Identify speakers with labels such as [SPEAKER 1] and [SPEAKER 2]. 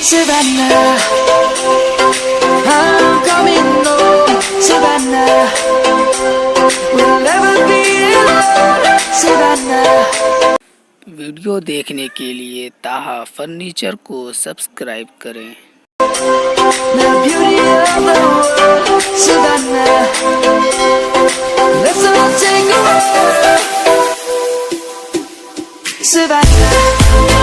[SPEAKER 1] Savannah, I'm coming home. Savannah, we'll never be alone. Savannah.
[SPEAKER 2] Video देखने के लिए ताहा फर्नीचर को सब्सक्राइब करें।
[SPEAKER 1] The beauty of the world, Savannah. Let's all take a walk, Savannah.